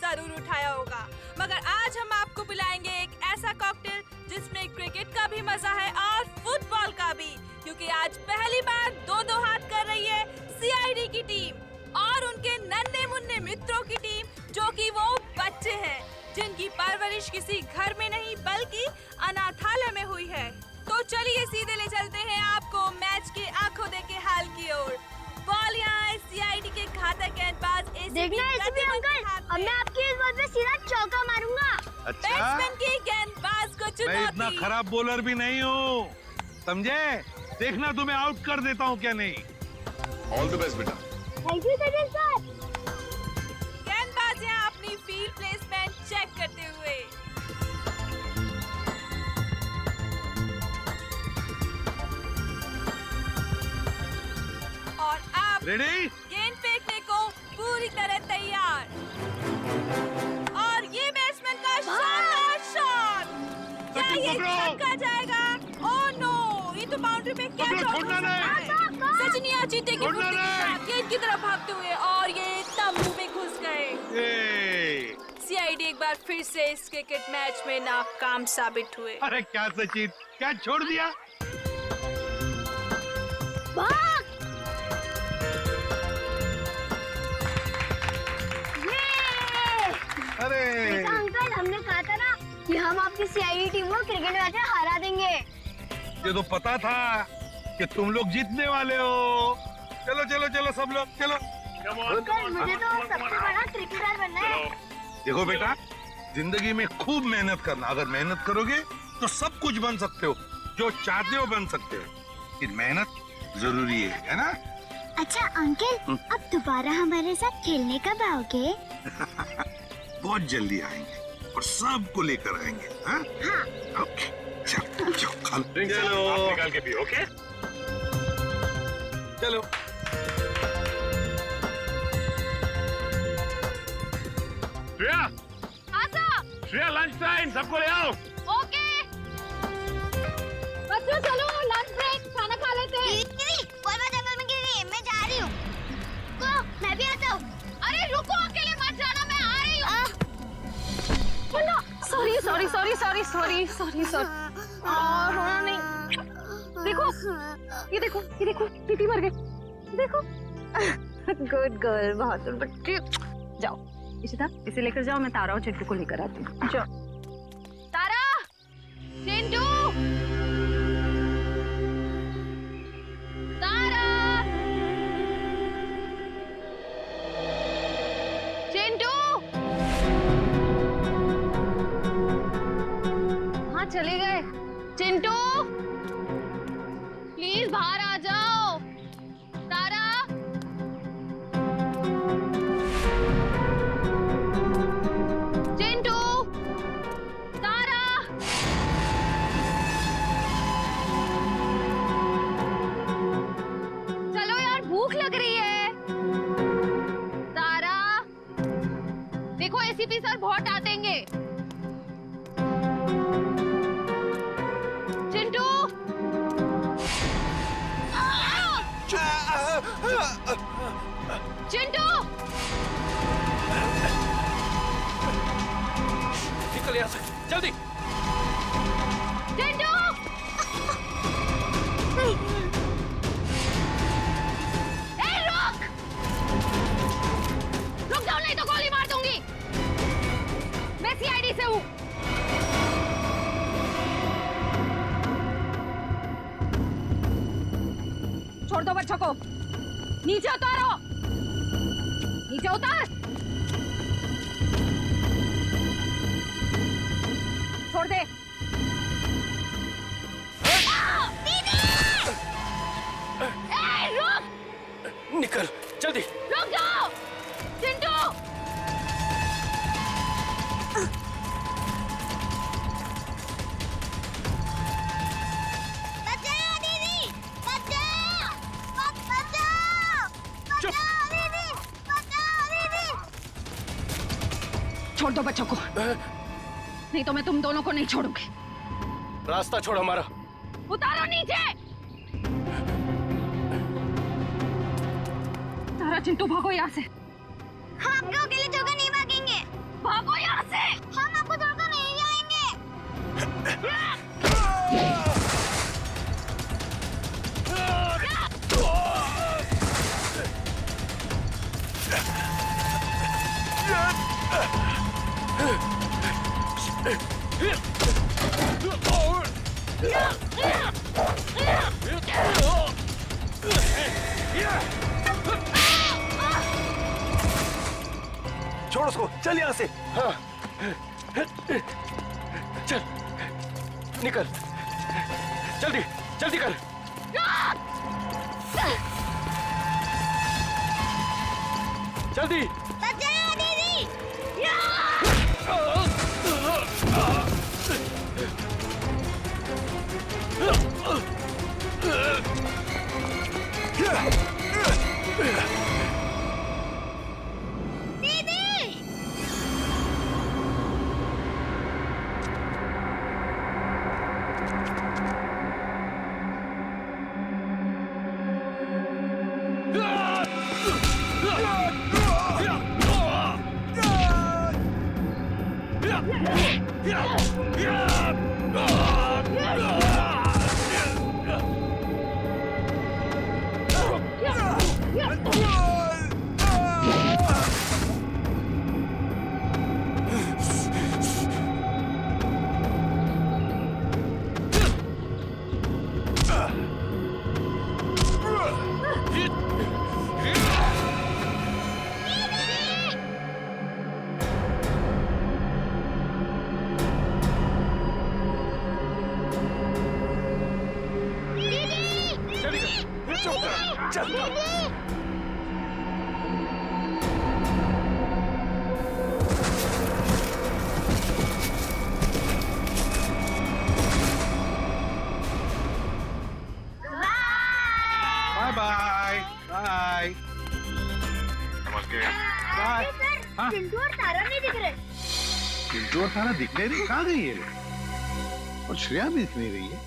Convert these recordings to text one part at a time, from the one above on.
जरूर उठाया होगा, मगर आज हम आपको पिलाएंगे एक ऐसा कॉकटेल जिसमें क्रिकेट का भी मजा है और फुटबॉल का भी, क्योंकि आज पहली बार दो हाथ कर रही है सीआईडी की टीम और उनके नन्हे मुन्ने मित्रों की टीम, जो कि वो बच्चे हैं जिनकी परवरिश किसी घर में नहीं बल्कि अनाथालय में हुई है। तो चलिए सीधे ले चलते हैं आपको मैच के आंखों देखे हाल की ओर। बॉल यहाँ है सीआईडी के घातक गेंदबाज देखना एसीपी अंकल, अब मैं आपकी इस बॉल पे सीधा चौका मारूंगा। अच्छा, बैट्समैन की गेंदबाज को मैं चुनौती। इतना खराब बॉलर भी नहीं हूँ, समझे? देखना तुम्हें आउट कर देता हूँ क्या नहीं। ऑल द बेस्ट बेटा। Thank you sir. गेंदबाज यहाँ अपनी फील्ड प्लेसमेंट चेक करते हुए। और आप रेडी? गेंद फेंकने को पूरी तरह तैयार। और ये बैट्समैन का शानदार शॉट। क्या ये छक्का जाएगा? ओह नो, ये तो बाउंड्री पे क्या छोड़ना नहीं। सचिन यहाँ चीते की छोड़ना फुर्ती के नहीं। साथ गेंद की तरफ भागते हुए और ये तंबू में घुस गए। सीआईडी एक बार फिर से इस क्रिकेट मैच में नाकाम साबित हुए। अरे क्या सचिन, क्या छोड़ दिया? भाग! अरे देखा अंकल, हमने कहा था ना कि हम आपकी सीआईडी टीम को क्रिकेट मैच में हरा देंगे। ये तो पता था कि तुम लोग जीतने वाले हो। चलो चलो चलो सब लोग चलो। अंकल, मुझे तो सबसे बड़ा क्रिकेटर बनना है। देखो बेटा, जिंदगी में खूब मेहनत करना। अगर मेहनत करोगे तो सब कुछ बन सकते हो, जो चाहते हो बन सकते हो, लेकिन मेहनत जरूरी है ना? अच्छा अंकल, अब दोबारा हमारे साथ खेलने कब आओगे? बहुत जल्दी आएंगे और सबको लेकर आएंगे। हाँ? ओके, चलो चलो खा लो। आप निकाल के पियो, ओके? चलो श्रेया, श्रेया लंच टाइम, सबको ले आओ। ओके बच्चों, चलो लंच ब्रेक, खाना खा लेते हैं। मैं जा रही हूँ। मैं भी आता हूँ। अरे रुको, अकेले मत जाना, मैं आ रही हूँ। सॉरी। रोना नहीं। देखो, ये देखो, टीटी मर गई। देखो। गुड गर्ल, बहादुर बच्ची। जाओ इशिता, इसे लेकर जाओ, मैं तारा और चिंटू को लेकर आती हूँ। जाओ। तारा, चिंटू, तारा, चिंटू। हाँ चले गए। चिंटू प्लीज बाहर आ जाओ। तारा, चिंटू, तारा। चलो यार, भूख लग रही है। तारा, देखो एसीपी सर बहुत डांटेंगे। चिंटू, चिंटू, निकल यहाँ से, जल्दी। चिंटू। ए, रुक जाओ, नहीं तो गोली मार दूंगी। मैं सीआईडी से हूँ। छोड़ दो बच्चों को, नीचे उतारो, नीचे उतार। छोड़ दे। ए, रुक, निकल, जल्दी। रुक जाओ, चिंटू। बचाओ दीदी, बचाओ, चुप। बचाओ दीदी। छोड़ दो बच्चों को, नहीं तो मैं तुम दोनों को नहीं छोड़ूंगी। रास्ता छोड़ हमारा। उतारो नीचे। तारा, चिंटू, भागो यहाँ से। हम आपके अकेले जगह नहीं भागेंगे। छोड़ उसको, चल यहाँ से। हाँ, चल, निकल, जल्दी, जल्दी कर। जल्दी। Bye bye. नमस्ते। बाय। हाँ? चिंटू और तारा नहीं दिख रहे। चिंटू और तारा दिख नहीं रही, कहाँ गई है? और श्रेया भी दिख नहीं रही है।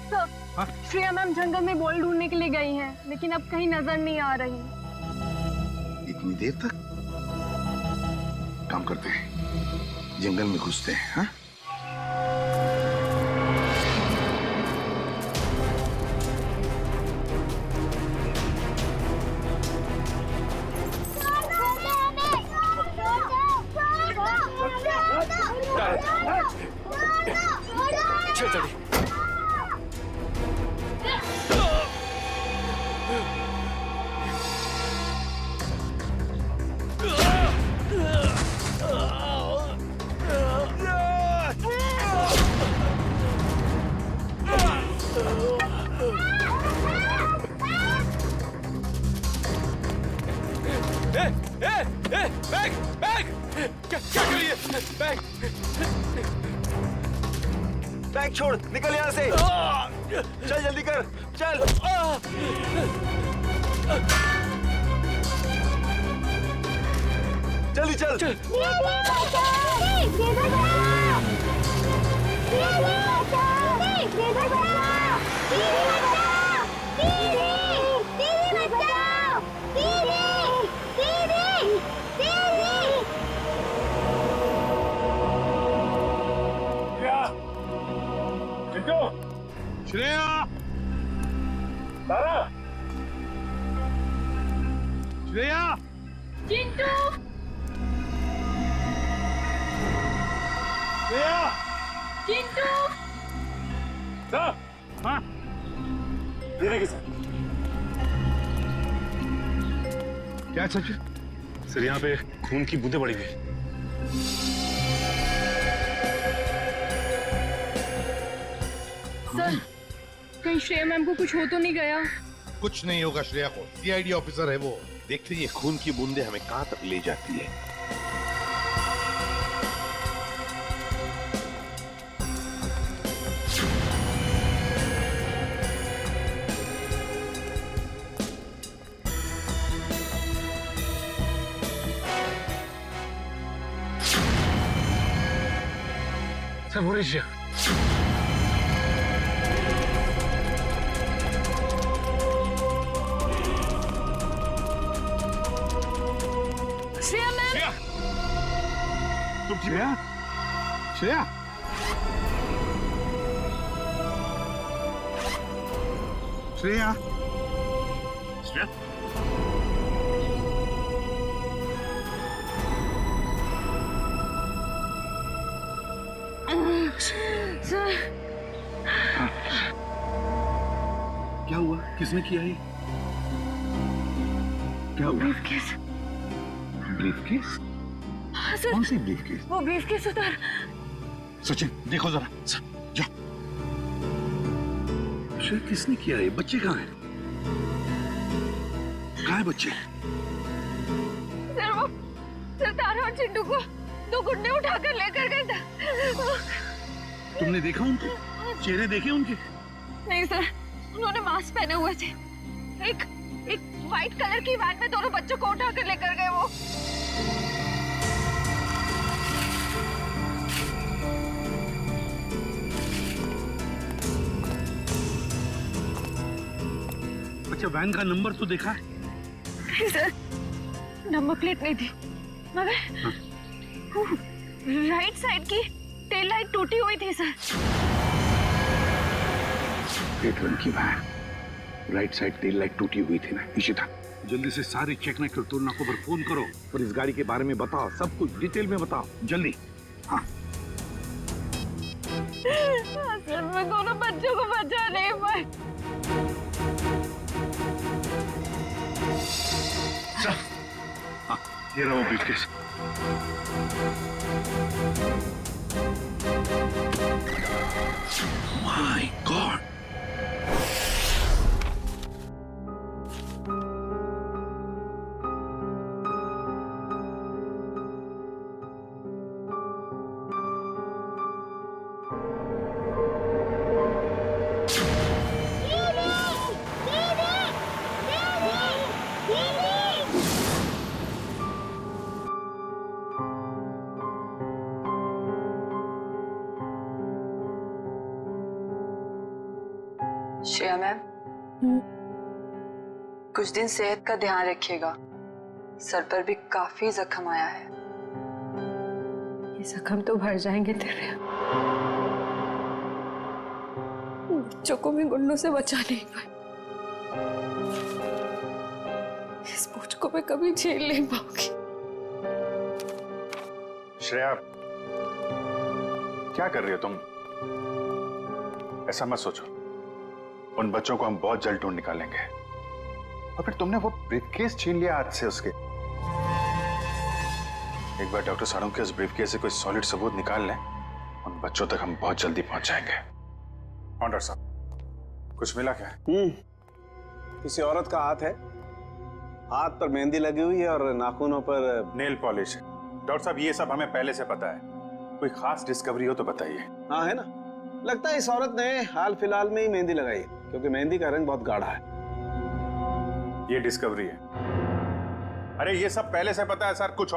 सर, हाँ? श्रेया मैम जंगल में बॉल ढूंढने के लिए गई हैं, लेकिन अब कहीं नजर नहीं आ रही। इतनी देर तक? काम करते हैं, जंगल में घुसते हैं। हाँ? चल जल्दी। बैग बैग क्या कर रही है? बैग बैग छोड़, निकल यहाँ से। चल जल्दी कर, चल। जल्दी चल, चल। श्रेया, तारा, श्रेया, चिंटू, श्रेया, चिंटू, सर, हाँ? देने के सर। क्या सच? सर यहाँ पे खून की बूंदें पड़ी हुई। सर, कहीं श्रेया मैम को कुछ हो तो नहीं गया? कुछ नहीं होगा श्रेया को, सीआईडी ऑफिसर है वो। देखते ये खून की बूंदें हमें कहां तक ले जाती है। सर वो रही श्रेया मैम, श्रेया, श्रेया, श्रेया, श्रेया सर क्या हुआ? किसने किया ये? क्या हुआ? ब्रीफकेस। ब्रीफकेस? हाँ सर, कौन सी ब्रीफकेस? वो ब्रीफकेस उधर। सचिन देखो जरा, जाओ। श्रेया, किसने किया ये? बच्चे कहाँ हैं? कहाँ है बच्चे? सर तारा और चिंटू को दो गुंडे उठाकर लेकर गए थे। तुमने देखा उनको? चेहरे देखे उनके? नहीं सर, उन्होंने मास्क पहने हुए थे। एक व्हाइट कलर की वैन में दोनों बच्चों को उठाकर लेकर गए वो। अच्छा, वैन का नंबर तो देखा है? नहीं सर, नंबर प्लेट नहीं थी, मगर राइट साइड की टेल लाइट टूटी हुई थी सर। रेड रंग की van, right side tail light टूटी हुई थी ना। इशिता, जल्दी से सारे चेक नाइट और तुलना को पर फोन करो और इस गाड़ी के बारे में बताओ, सब कुछ डिटेल में बताओ, जल्दी। हाँ, सर मैं दोनों बच्चों को बचा नहीं पाई। हाँ, ये रहा वो briefcase. My God! Shreya ma'am, कुछ दिन सेहत का ध्यान रखिएगा। सर पर भी काफी जख्म आया है। ये जख्म तो भर जाएंगे तेरे। बच्चों को भी गुंडों से बचा नहीं पाए। इस बोझ को मैं कभी झेल नहीं पाऊंगी। श्रेया, क्या कर रही हो तुम? ऐसा मत सोचो, उन बच्चों को हम बहुत जल्द ढूंढ निकालेंगे। और फिर तुमने वो ब्रीफकेस छीन लिया हाथ से उसके। एक बार डॉक्टर साड़ू के उस ब्रीफकेस से कोई सॉलिड सबूत निकाल लें, उन बच्चों तक हम बहुत जल्दी पहुंच जाएंगे। डॉक्टर साहब, कुछ मिला क्या? किसी औरत का हाथ है, हाथ पर मेहंदी लगी हुई है और नाखूनों पर नेल पॉलिश है। डॉक्टर साहब, ये सब हमें पहले से पता है, कोई खास डिस्कवरी हो तो बताइए। हाँ है ना, लगता है इस औरत ने हाल फिलहाल में ही मेहंदी लगाई है, क्योंकि मेहंदी का रंग बहुत गाढ़ा है। ये डिस्कवरी है? अरे ये सब पहले से पता है सर, कुछ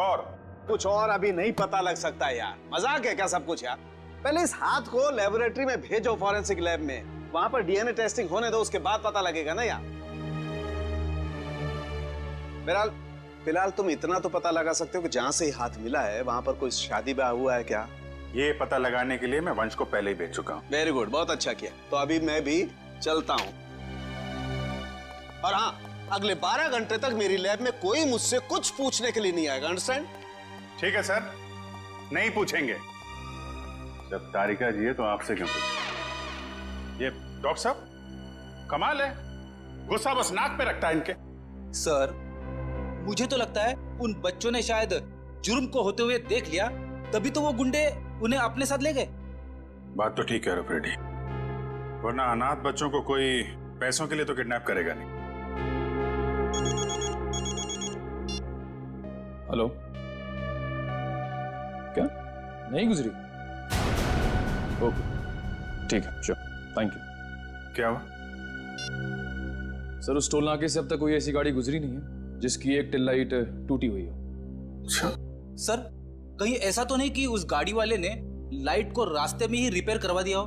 और अभी नहीं पता लग सकता यार। मजाक है क्या सब कुछ यार? पहले इस हाथ को लेबोरेटरी में भेजो, फॉरेंसिक लैब में, वहां पर डीएनए टेस्टिंग होने दो, उसके बाद पता लगेगा ना यार। बहरहाल फिलहाल तुम इतना तो पता लगा सकते हो कि जहां से हाथ मिला है वहां पर कोई शादी ब्याह हुआ है क्या? ये पता लगाने के लिए मैं वंश को पहले ही भेज चुका हूँ। वेरी गुड, बहुत अच्छा किया। तो अभी मैं भी चलता हूँ। और हाँ, अगले 12 घंटे तक मेरी लैब में कोई मुझसे कुछ पूछने के लिए नहीं आएगा, अंडरस्टैंड? ठीक है सर, नहीं पूछेंगे। जब तारिका जी है तो आपसे क्यों पूछें? ये डॉक्टर साहब कमाल है, गुस्सा बस नाक पे रखता है इनके। सर, मुझे तो लगता है उन बच्चों ने शायद जुर्म को होते हुए देख लिया, तभी तो वो गुंडे उन्हें अपने साथ ले गए। बात तो ठीक है रेड्डी, वरना अनाथ बच्चों को कोई पैसों के लिए तो किडनैप करेगा नहीं। हेलो, क्या नहीं गुजरी? ओके, ठीक है, श्योर, थैंक यू। क्या हुआ? सर, उस टोल नाके से अब तक कोई ऐसी गाड़ी गुजरी नहीं है जिसकी एक टेल लाइट टूटी हुई हो। सर, कहीं ऐसा तो नहीं कि उस गाड़ी वाले ने लाइट को रास्ते में ही रिपेयर करवा दिया हो?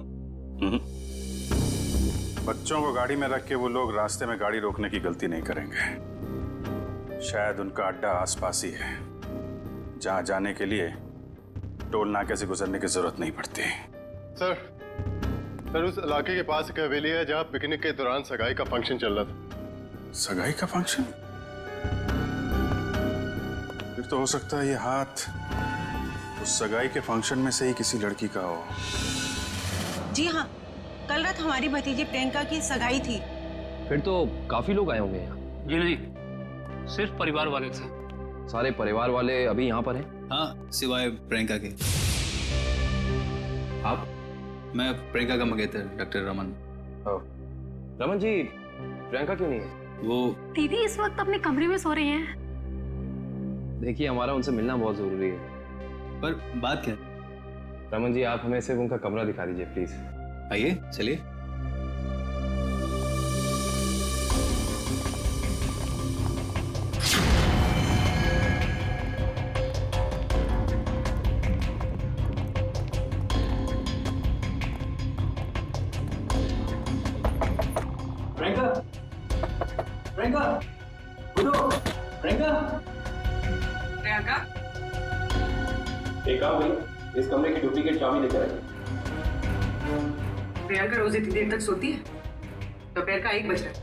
बच्चों को गाड़ी में रख के वो लोग रास्ते में गाड़ी रोकने की गलती नहीं करेंगे। शायद उनका अड्डा आसपास ही है, जहां जाने के लिए टोल नाके से गुजरने की जरूरत नहीं पड़ती। सर, सर उस इलाके के पास एक हवेली है जहाँ पिकनिक के दौरान सगाई का फंक्शन चल रहा था। सगाई का फंक्शन? फिर तो हो सकता है ये हाथ उस सगाई के फंक्शन में से ही किसी लड़की का हो। जी हाँ, कल रात हमारी भतीजी प्रियंका की सगाई थी। फिर तो काफी लोग आए होंगे यहाँ। जी नहीं, सिर्फ परिवार वाले थे। सारे परिवार वाले अभी यहाँ पर हैं? हाँ, सिवाय प्रियंका के। आप? मैं प्रियंका का मंगेतर डॉक्टर रमन। रमन जी, प्रियंका क्यों नहीं है? वो दीदी इस वक्त अपने कमरे में सो रही हैं। देखिए, हमारा उनसे मिलना बहुत जरूरी है। पर बात क्या? रमन जी, आप हमें सिर्फ उनका कमरा दिखा दीजिए प्लीज। आइए, चलिए। प्रियंका, एक काम करिए, इस कमरे की डुप्लीकेट चाबी लेकर आइए। प्रियंका रोज इतनी देर तक सोती है? दोपहर का 1 बज रहा है।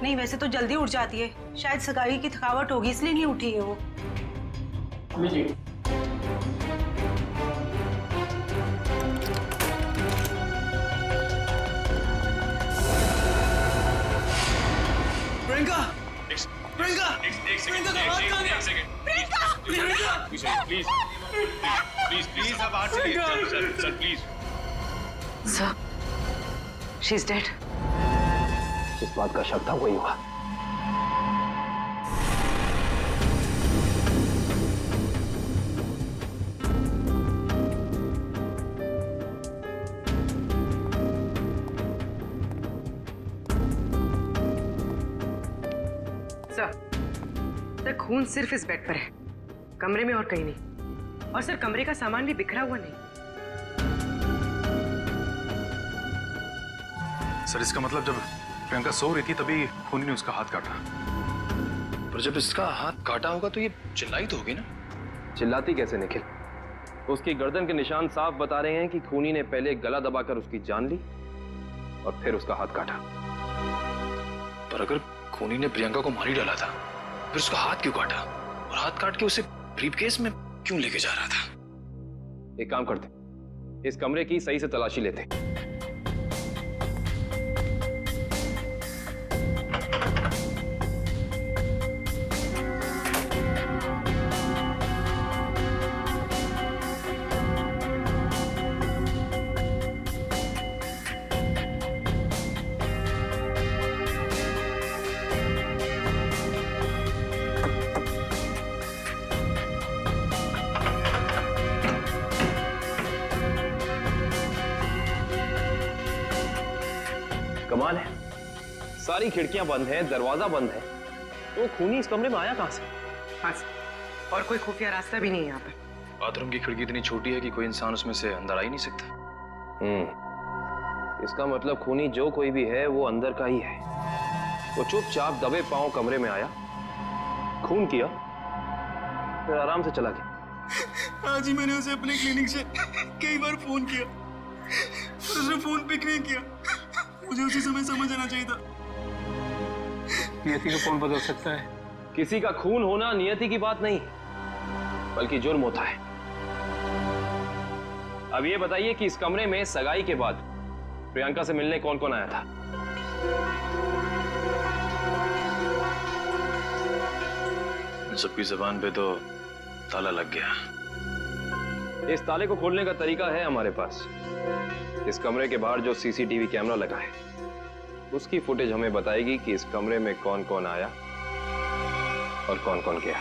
नहीं, वैसे तो जल्दी उठ जाती है। शायद सगाई की थकावट होगी इसलिए नहीं उठी है वो। लीजिए। प्रियंका! प्रियंका! प्रियंका का हाथ कहाँ गया? प्लीज आप बाहर चलिए। Sir please. Sir, she is dead. जिस बात का शक था वही हुआ। सर, खून सिर्फ इस बेड पर है, कमरे में और कहीं नहीं। और सर, कमरे का सामान भी बिखरा हुआ नहीं। सर, इसका मतलब जब प्रियंका सो रही थी तभी खूनी ने उसका हाथ काटा। पर जब इसका हाथ काटा होगा तो ये चिल्लाई तो होगी ना? चिल्लाती कैसे निखिल? उसकी गर्दन के निशान साफ बता रहे हैं कि खूनी ने पहले गला दबाकर उसकी जान ली और फिर उसका हाथ काटा। पर अगर खूनी ने प्रियंका को मार ही डाला था, फिर उसका हाथ क्यों काटा? और हाथ काट के उसे ब्रीफकेस में क्यों लेके जा रहा था? एक काम करते, इस कमरे की सही से तलाशी लेते। कमाल है, सारी खिड़कियां बंद हैं, दरवाजा बंद है, तो खूनी इस कमरे में आया कहां से? और कोई खुफिया रास्ता भी नहीं है यहाँ पर। बाथरूम की खिड़की इतनी छोटी है कि कोई इंसान उसमें से अंदर आ ही नहीं सकता। इसका मतलब खूनी जो कोई भी है वो अंदर का ही है। वो चुपचाप दबे पांव कमरे में आया, खून किया, फिर आराम से चला गया। आज ही मैंने उसे अपने क्लिनिक से कई बार फोन किया, पर उसने फोन पिक नहीं किया। मुझे उसी समय समझ आना चाहिए था। नियति को कौन बदल सकता है? किसी का खून होना नियति की बात नहीं, बल्कि जुर्म होता है। अब ये बताइए कि इस कमरे में सगाई के बाद प्रियंका से मिलने कौन कौन आया था? सबकी जबान पे तो ताला लग गया। इस ताले को खोलने का तरीका है हमारे पास। इस कमरे के बाहर जो सीसीटीवी कैमरा लगा है, उसकी फुटेज हमें बताएगी कि इस कमरे में कौन कौन आया और कौन कौन गया।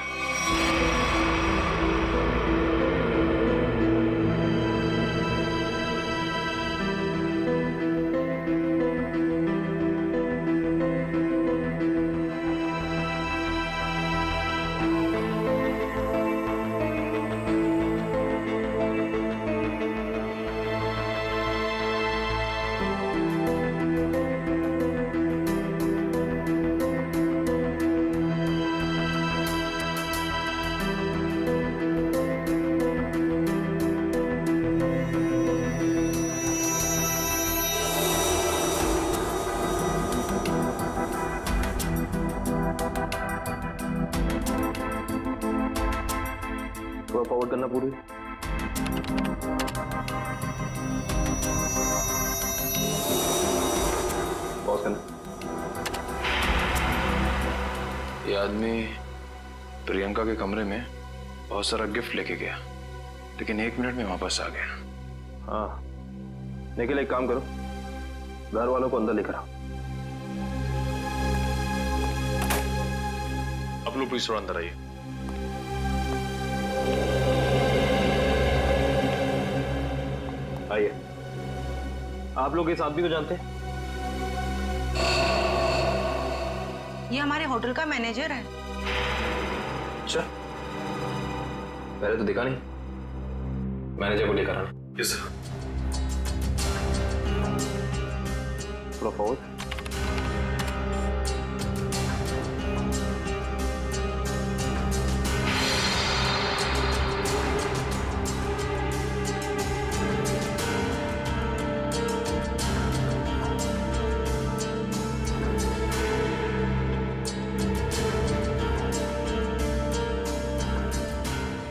थोड़ा फॉरवर्ड करना पूरी। पॉज करना। ये आदमी प्रियंका के कमरे में बहुत सारा गिफ्ट लेके गया, लेकिन 1 मिनट में वापस आ गया। हाँ, निखिल एक काम करो, घर वालों को अंदर लेकर आओ। अब लोग प्लीज थोड़ा अंदर आइए। आइए। आप लोग इस आदमी को जानते हैं? ये हमारे होटल का मैनेजर है। अच्छा, पहले तो दिखा नहीं। मैनेजर को लेकर आना। Yes sir. थोड़ा फॉरवर्ड।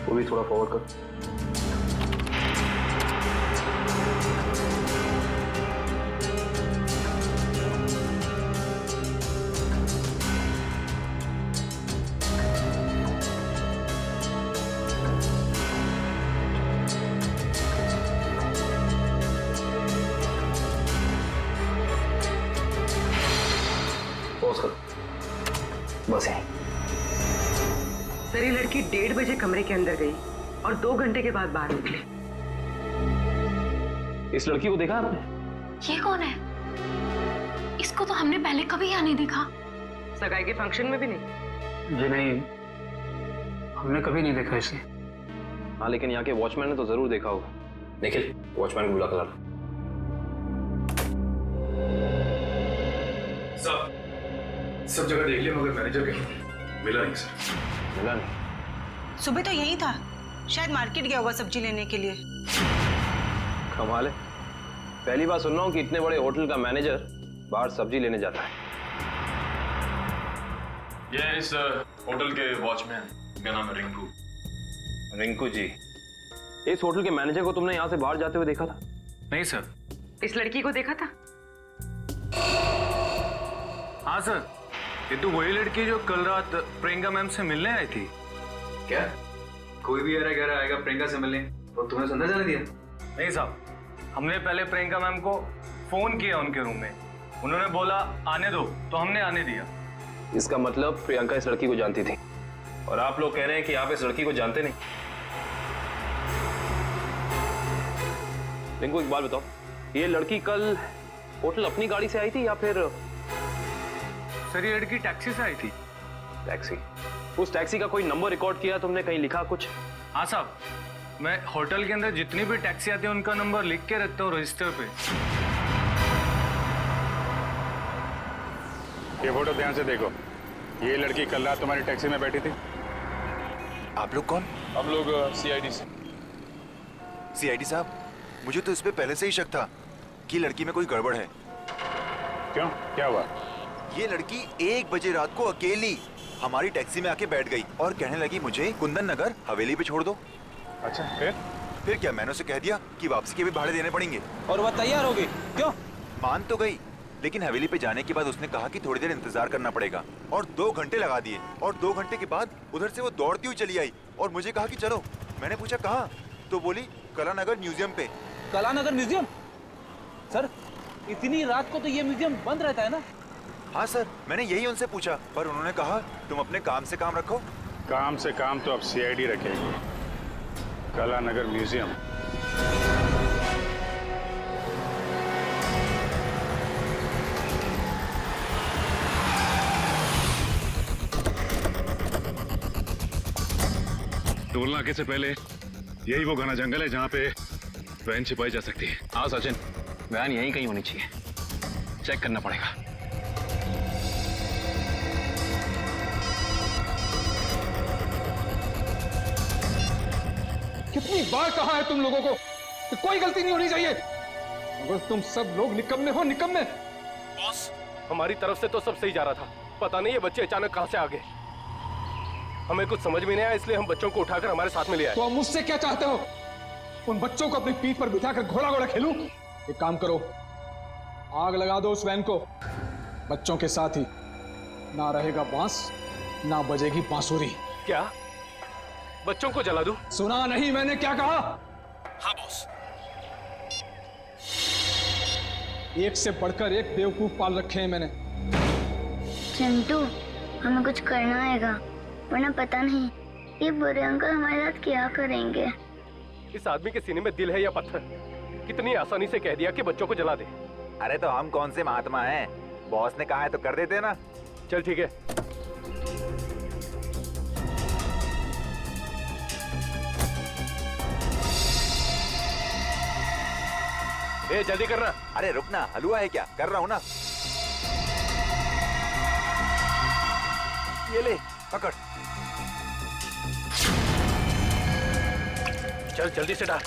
वो भी थोड़ा फॉरवर्ड कर। पॉज कर। बस है। सर ये लड़की 1:30 बजे कमरे के अंदर गई और 2 घंटे के बाद बाहर निकली। इस लड़की को देखा आपने? ये कौन है? इसको तो हमने पहले कभी यहाँ नहीं देखा। सगाई के फंक्शन में भी नहीं? जी नहीं, हमने कभी नहीं देखा इसे। हाँ, लेकिन यहाँ के वॉचमैन ने तो जरूर देखा होगा। निखिल, वॉचमैन को बुला कर ला। सब जगह देख लिया मगर मैनेजर कहीं मिला नहीं सर। मिला नहीं? सुबह तो यही था, शायद मार्केट गया होगा सब्जी लेने के लिए। कमाल है, पहली बार सुन रहा हूँ कि इतने बड़े होटल का मैनेजर बाहर सब्जी लेने जाता है। ये इस होटल के वॉचमैन, मेरा नाम है रिंकू। रिंकू जी, इस होटल के मैनेजर को तुमने यहाँ से बाहर जाते हुए देखा था? नहीं सर। इस लड़की को देखा था? हाँ सर, ये तो वही लड़की जो कल रात प्रियंका मैम से मिलने आई थी। क्या कोई भी अरे घर आएगा प्रियंका से मिलने और तुमने अंदर जाने दिया? नहीं साहब, हमने पहले प्रियंका मैम को फोन किया उनके रूम में, उन्होंने बोला आने दो, तो हमने आने दिया। इसका मतलब प्रियंका इस लड़की को जानती थी और आप लोग कह रहे हैं कि आप इस लड़की को जानते नहीं। रिंकू एक बात बताओ, ये लड़की कल होटल अपनी गाड़ी से आई थी या फिर? सर ये लड़की टैक्सी से आई थी। टैक्सी? उस टैक्सी का कोई नंबर रिकॉर्ड किया तुमने, कहीं लिखा कुछ? हाँ साहब, मैं होटल के अंदर जितनी भी टैक्सी आती है उनका नंबर लिख के रखता हूँ रजिस्टर पे। ये फोटो ध्यान से देखो, ये लड़की कल रात तुम्हारी टैक्सी में बैठी थी। आप लोग कौन? हम लोग सीआईडी से। सीआईडी साहब, मुझे तो इस पे पहले से ही शक था कि लड़की में कोई गड़बड़ है। क्यों, क्या हुआ? ये लड़की 1 बजे रात को अकेली हमारी टैक्सी में आके बैठ गई और कहने लगी मुझे कुंदन नगर हवेली पे छोड़ दो। अच्छा, फिर क्या, मैंने उसे कह दिया कि वापसी के भी भाड़े देने पड़ेंगे और वह तैयार हो गई। क्यों? मान तो गई, लेकिन हवेली पे जाने के बाद उसने कहा कि थोड़ी देर इंतजार करना पड़ेगा और 2 घंटे लगा दिए और 2 घंटे के बाद उधर से वो दौड़ती हुई चली आई और मुझे कहा कि चलो। मैंने पूछा कहाँ, तो बोली कलानगर म्यूजियम पे। कलानगर म्यूजियम? सर इतनी रात को तो ये म्यूजियम बंद रहता है ना? हाँ सर, मैंने यही उनसे पूछा, पर उन्होंने कहा तुम अपने काम से काम रखो। काम से काम तो अब सीआईडी रखेगी। कलानगर म्यूजियम। टोल नाके से पहले यही वो घना जंगल है जहाँ पे वैन छिपाई जा सकती है। हाँ सचिन, वैन यहीं कहीं होनी चाहिए, चेक करना पड़ेगा। कितनी बार कहा है तुम लोगों को कि कोई गलती नहीं होनी चाहिए, मगर तुम सब लोग निकम्मे हो, निकम्मे। बॉस, हमारी तरफ से तो सब सही जा रहा था, पता नहीं ये बच्चे अचानक कहां से आ गए। हमें कुछ समझ में नहीं आया, इसलिए हम बच्चों को उठाकर हमारे साथ में ले आए। तो अब मुझसे क्या चाहते हो? उन बच्चों को अपनी पीठ पर बिठाकर घोड़ा घोड़ा खेलूं? एक काम करो, आग लगा दो उस वैन को। बच्चों के साथ ही ना रहेगा बांस, ना बजेगी बांसुरी। क्या बच्चों को जला दूं? सुना नहीं मैंने क्या कहा? हाँ बॉस। एक से बढ़कर एक बेवकूफ पाल रखे हैं मैंने। चिंटू, हमें कुछ करना आएगा, वरना पता नहीं ये बुरे अंकल हमारे साथ क्या करेंगे। इस आदमी के सीने में दिल है या पत्थर? कितनी आसानी से कह दिया कि बच्चों को जला दे। अरे तो हम कौन से महात्मा हैं? बॉस ने कहा है तो कर देते ना। चल ठीक है। ए जल्दी करना। अरे रुकना, हलवा है क्या? कर रहा हूँ ना। ये ले पकड़। चल जल्दी से डाल।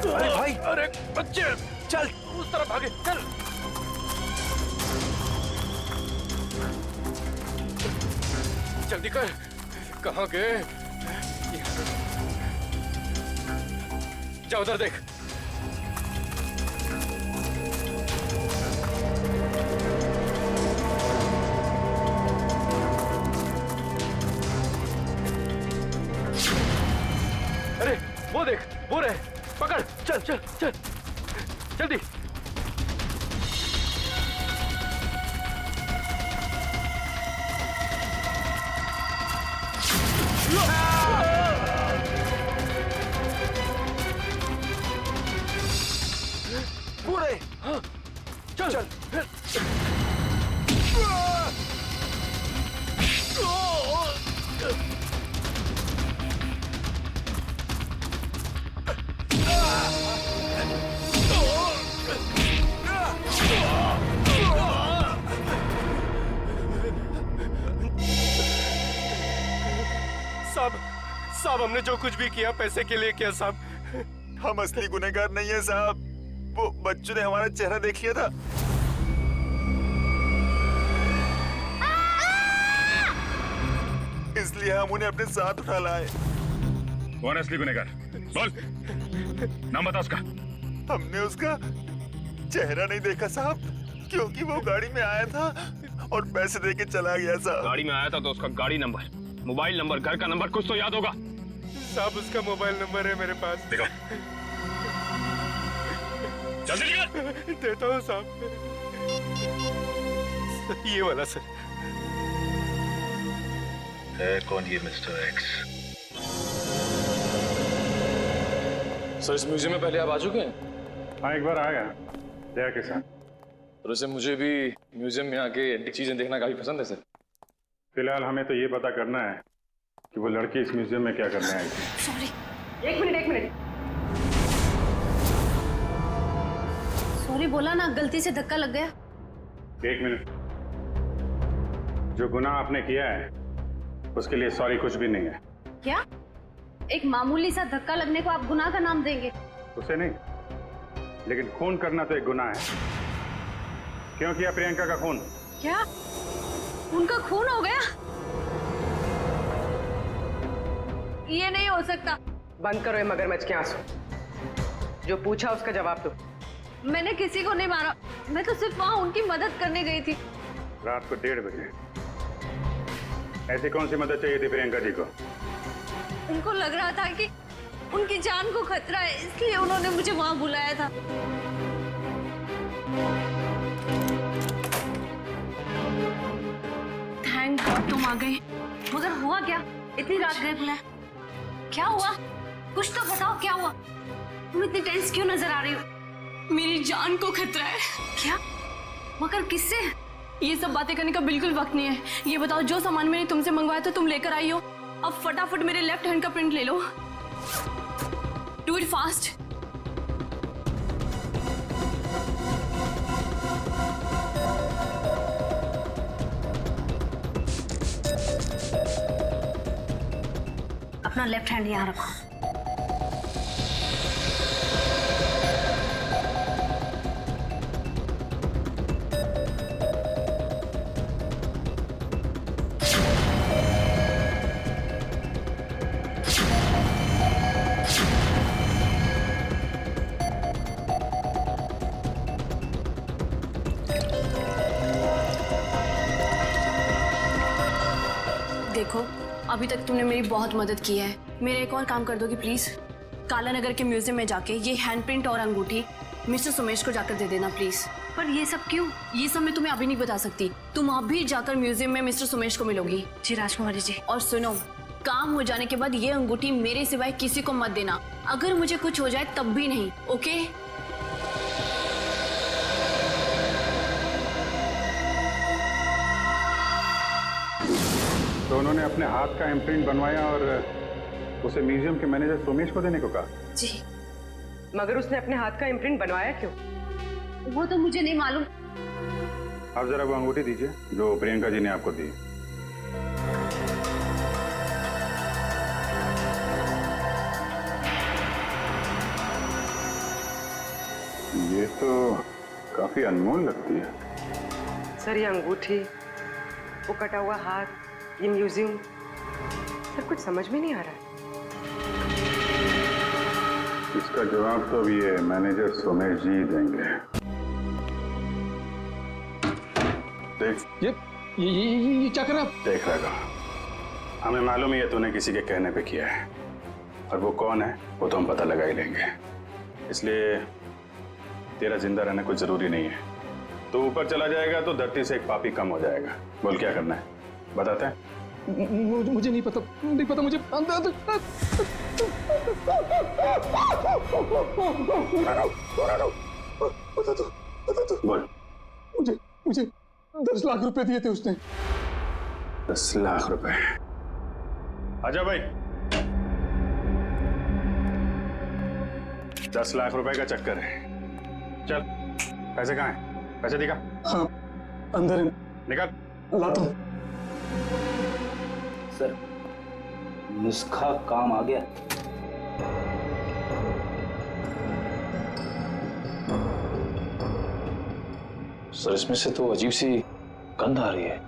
अरे भाई, अरे बच्चे चल उस तरफ भागे, चल। जल्दी कर, कहाँ गए? जा उधर देख। अरे वो देख, वो रहे, पकड़, चल चल चल जल्दी। पूरे हाँ, चल चल। साहब हमने जो कुछ भी किया पैसे के लिए किया साहब। हम असली गुनहगार नहीं है साहब। वो बच्चों ने हमारा चेहरा देख लिया था। इसलिए हम उन्हें अपने साथ उठा लाए। कौन है असली गुनहगार? बोल, नाम बता उसका। हमने उसका चेहरा नहीं देखा साहब, क्योंकि वो गाड़ी में आया था और पैसे देके चला गया साहब। गाड़ी में आया था तो उसका गाड़ी नंबर, मोबाइल नंबर, घर का नंबर कुछ तो याद होगा। साहब उसका मोबाइल नंबर है मेरे पास। देखो, जल्दी निकाल। देता हूँ साहब, ये वाला सर। है कौन ये मिस्टर एक्स? सर इस म्यूजियम में पहले आप आ चुके हैं? हाँ एक बार आया दया के साथ। तो वैसे मुझे भी म्यूजियम में आके एंटीक चीजें देखना काफी पसंद है सर। फिलहाल हमें तो ये पता करना है कि वो लड़की इस म्यूजियम में क्या करने आई थी। सॉरी, एक मिनट। सॉरी बोला ना, गलती से धक्का लग गया। एक मिनट। जो गुनाह आपने किया है उसके लिए सॉरी कुछ भी नहीं है। क्या? एक मामूली सा धक्का लगने को आप गुनाह का नाम देंगे? उसे नहीं, लेकिन खून करना तो एक गुनाह है। क्यों किया प्रियंका का खून? क्या उनका खून हो गया? ये नहीं हो सकता। बंद करो ये मगरमच्छ के आंसू। जो पूछा उसका जवाब दो। मैंने किसी को नहीं मारा, मैं तो सिर्फ वहां उनकी मदद करने गई थी। रात को 1:30 बजे ऐसी कौन सी मदद चाहिए थी प्रियंका जी को? उनको लग रहा था कि उनकी जान को खतरा है, इसलिए उन्होंने मुझे वहां बुलाया था। थैंक गॉड तुम आ गई। मगर हुआ क्या? इतनी रात गए बुलाया, क्या हुआ? कुछ तो बताओ, क्या हुआ? तुम इतनी टेंस क्यों नजर आ रही हो? मेरी जान को खतरा है। क्या? मगर किससे? ये सब बातें करने का बिल्कुल वक्त नहीं है। ये बताओ, जो सामान मैंने तुमसे मंगवाया था तुम लेकर आई हो, अब फटाफट मेरे लेफ्ट हैंड का प्रिंट ले लो। Do it fast. अपना लेफ्ट हैंड यहाँ रखो। देखो, अभी तक तुमने मेरी बहुत मदद की है। मेरा एक और काम कर दोगी प्लीज? काला नगर के म्यूजियम में जाके ये हैंडप्रिंट और अंगूठी मिस्टर सुमेश को जाकर दे देना प्लीज। पर ये सब क्यों? ये सब मैं तुम्हें अभी नहीं बता सकती। तुम अभी जाकर म्यूजियम में मिस्टर सुमेश को मिलोगी। जी राजकुमारी जी। और सुनो, काम हो जाने के बाद ये अंगूठी मेरे सिवाय किसी को मत देना। अगर मुझे कुछ हो जाए तब भी नहीं, ओके? तो उन्होंने अपने हाथ का इम्प्रिंट बनवाया और उसे म्यूजियम के मैनेजर सोमेश को देने को कहा। जी। मगर उसने अपने हाथ का इम्प्रिंट बनवाया क्यों? वो तो मुझे नहीं मालूम। आप जरा वो अंगूठी दीजिए जो प्रियंका जी ने आपको दी। ये तो काफी अनमोल लगती है। सर, ये अंगूठी, वो कटा हुआ हाथ, ये म्यूजियम, सर कुछ समझ में नहीं आ रहा है। इसका जवाब तो अभी ये मैनेजर सोमेश जी देंगे। देख, ये क्या कर रहा है? देख रहेगा। हमें मालूम है ये तूने किसी के कहने पे किया है, और वो कौन है वो तो हम पता लगा ही लेंगे। इसलिए तेरा जिंदा रहना कुछ जरूरी नहीं है। तो ऊपर चला जाएगा तो धरती से एक पापी कम हो जाएगा। बोल क्या करना है, बताते हैं? मुझे नहीं पता, नहीं पता मुझे। बता दो। बोल। मुझे 10 लाख रुपए दिए थे उसने। 10 लाख रुपए? आजा भाई। 10 लाख रुपए का चक्कर है। चल, पैसे कहाँ हैं? पैसे दिखा। हाँ, अंदर है। निकाल। लाता हूं। सर, नुस्खा काम आ गया। सर, इसमें से तो अजीब सी गंध आ रही है,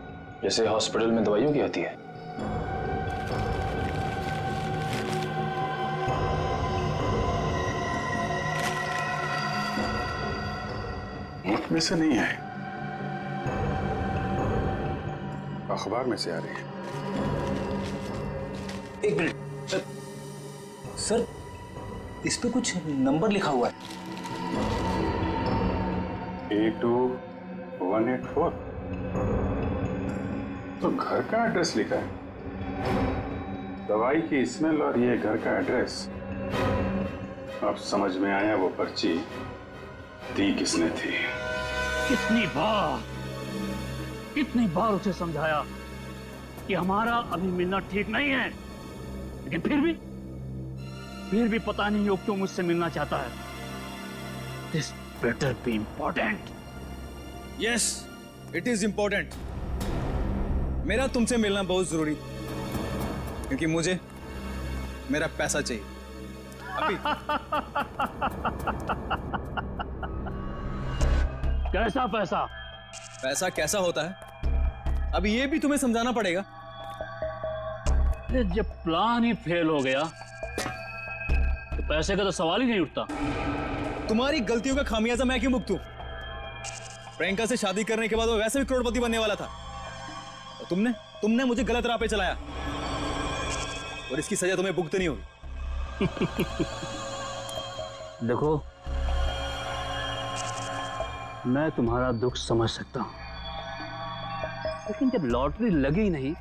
जैसे हॉस्पिटल में दवाइयों की आती है। मुख में से नहीं है, अखबार में से आ रही है। एक मिनट सर, इस पे कुछ नंबर लिखा हुआ है। 82184। तो घर का एड्रेस लिखा है। दवाई की स्मेल और ये घर का एड्रेस। अब समझ में आया वो पर्ची दी किसने थी। कितनी बार उसे समझाया कि हमारा अभी मिलना ठीक नहीं है, लेकिन फिर भी पता नहीं वो क्यों मुझसे मिलना चाहता है। This better be important. Yes, it is important. मेरा तुमसे मिलना बहुत जरूरी, क्योंकि मुझे मेरा पैसा चाहिए अभी। कैसा पैसा? पैसा कैसा होता है अभी ये भी तुम्हें समझाना पड़ेगा। जब प्लान ही फेल हो गया तो पैसे का तो सवाल ही नहीं उठता। तुम्हारी गलतियों का खामियाजा मैं क्यों भुगतूं? प्रियंका से शादी करने के बाद वो वैसे भी करोड़पति बनने वाला था, और तुमने मुझे गलत राह पे चलाया, और इसकी सजा तुम्हें भुगतनी होगी। देखो, मैं तुम्हारा दुख समझ सकता हूं, लेकिन जब लॉटरी लगी नहीं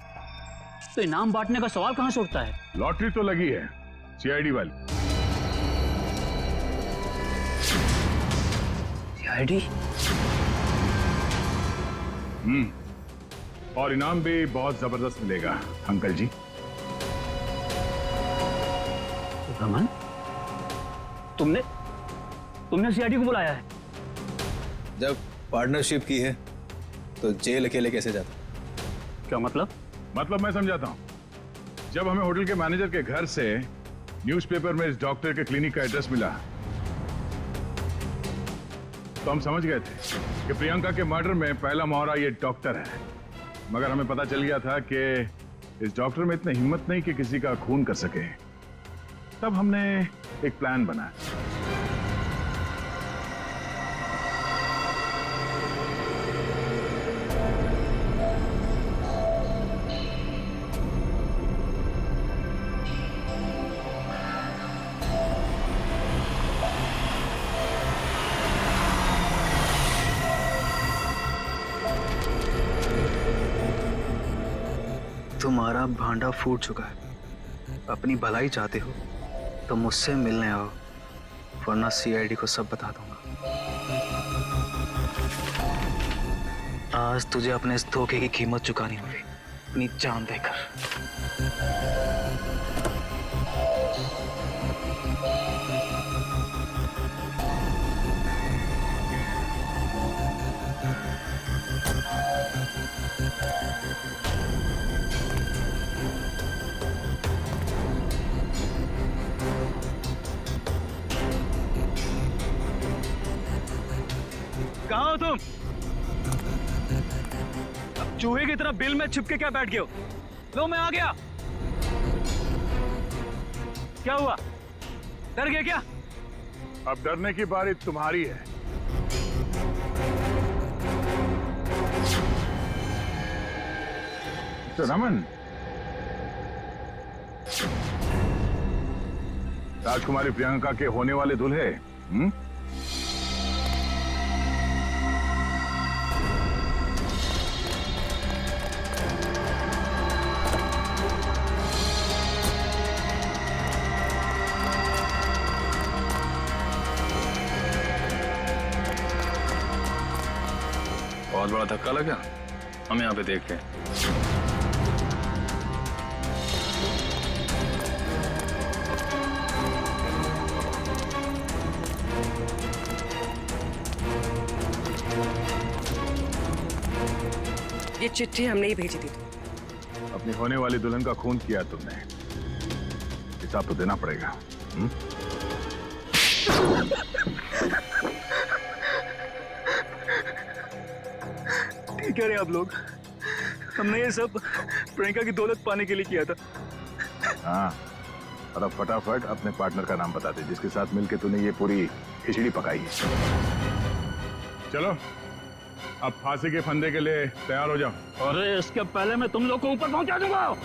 तो इनाम बांटने का सवाल कहां से उठता है? लॉटरी तो लगी है, सीआईडी वाली। सीआईडी? और इनाम भी बहुत जबरदस्त मिलेगा अंकल जी। रमन, तुमने सीआईडी को बुलाया है? जब पार्टनरशिप की है तो जेल अकेले कैसे जाता? क्या मतलब? मतलब मैं समझाता हूं। जब हमें होटल के मैनेजर के घर से न्यूज़पेपर में इस डॉक्टर के क्लिनिक का एड्रेस मिला तो हम समझ गए थे कि प्रियंका के मर्डर में पहला मोहरा ये डॉक्टर है। मगर हमें पता चल गया था कि इस डॉक्टर में इतनी हिम्मत नहीं कि किसी का खून कर सके। तब हमने एक प्लान बनाया। तुम्हारा भांडा फूट चुका है। अपनी भलाई चाहते हो तो मुझसे मिलने आओ, वरना सीआईडी को सब बता दूंगा। आज तुझे अपने इस धोखे की कीमत चुकानी होगी, अपनी जान देकर। कहाँ हो तुम? अब चूहे की तरह बिल में छिपके क्या बैठ गए हो? लो मैं आ गया। क्या हुआ? डर गए क्या? अब डरने की बारी तुम्हारी है। तो रमन, राजकुमारी प्रियंका के होने वाले दूल्हे, बहुत बड़ा धक्का लगा। हम यहाँ पे देख रहे हैं। ये चिट्ठी हमने ही भेजी थी। अपनी होने वाली दुल्हन का खून किया तुमने, हिसाब तो देना पड़ेगा। ठीक है रे आप लोग, हमने ये सब प्रियंका की दौलत पाने के लिए किया था। हाँ, और अब फटाफट अपने पार्टनर का नाम बता दे जिसके साथ मिलके तूने ये पूरी खिचड़ी पकाई है। चलो अब फांसी के फंदे के लिए तैयार हो जाओ। अरे इसके पहले मैं तुम लोग को ऊपर पहुंचा दूंगा।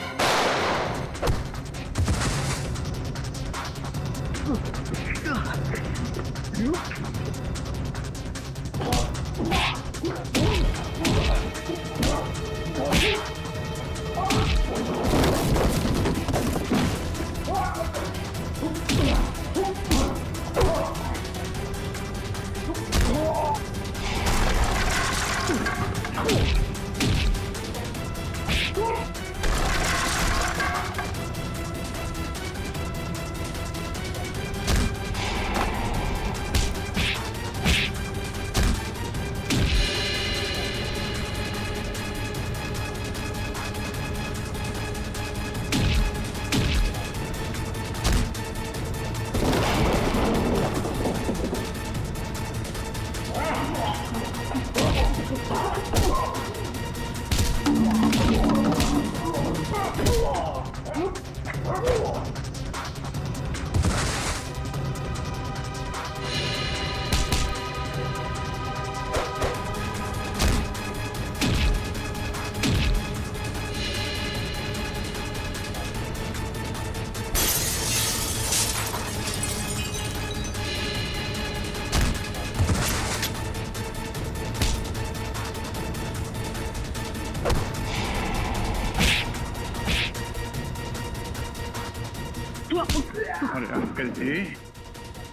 अरे अंकल जी,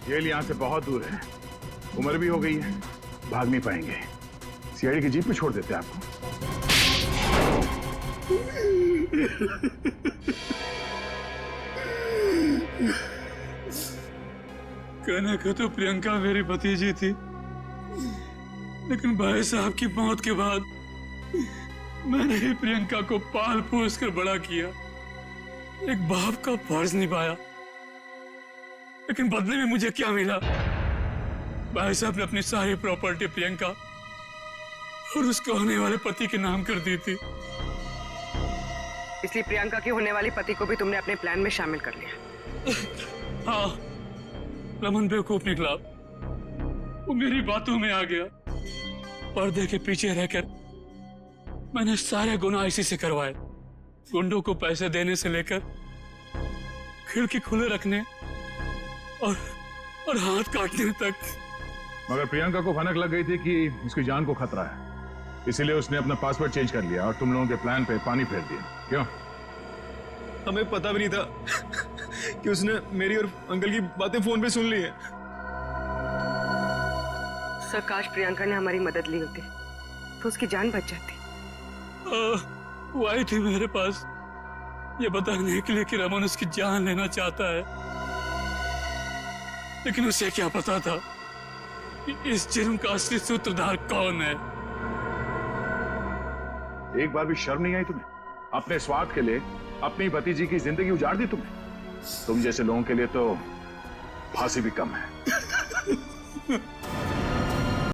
जेल यहाँ से बहुत दूर है, उम्र भी हो गई है, भाग नहीं पाएंगे। सीआईडी की जीप में छोड़ देते हैं आपको। कहने को तो प्रियंका मेरी भतीजी थी, लेकिन भाई साहब की मौत के बाद मैंने ही प्रियंका को पाल पोस कर बड़ा किया। एक बाप का फर्ज निभाया, लेकिन बदले में मुझे क्या मिला? भाई साहब ने अपनी सारी प्रॉपर्टी प्रियंका और उसके होने वाले पति के नाम कर दी थी। इसलिए प्रियंका के होने वाले पति को भी तुमने अपने प्लान में शामिल कर लिया। हाँ, रमन बेवकूफ निकला, वो मेरी बातों में आ गया। पर्दे के पीछे रहकर मैंने सारे गुनाह इसी से करवाए, गुंडों को पैसे देने से लेकर खिड़की खुले रखने और हाथ काटने तक। मगर प्रियंका को भनक लग गई थी कि उसकी जान को खतरा है, इसीलिए उसने अपना पासवर्ड चेंज कर लिया और तुम लोगों के प्लान पे पानी फेर दिया। क्यों? हमें पता भी नहीं था कि उसने मेरी और अंकल की बातें फोन पे सुन ली है। सर, काश प्रियंका ने हमारी मदद ली होती तो उसकी जान बच जाती। वो आई थी मेरे पास ये बताने के लिए कि रमन उसकी जान लेना चाहता है, लेकिन उसे क्या पता था कि इस जुर्म का असली सूत्रधार कौन है। एक बार भी शर्म नहीं आई तुम्हें? अपने स्वार्थ के लिए अपनी भतीजी की जिंदगी उजाड़ दी तुमने। तुम जैसे लोगों के लिए तो फांसी भी कम है।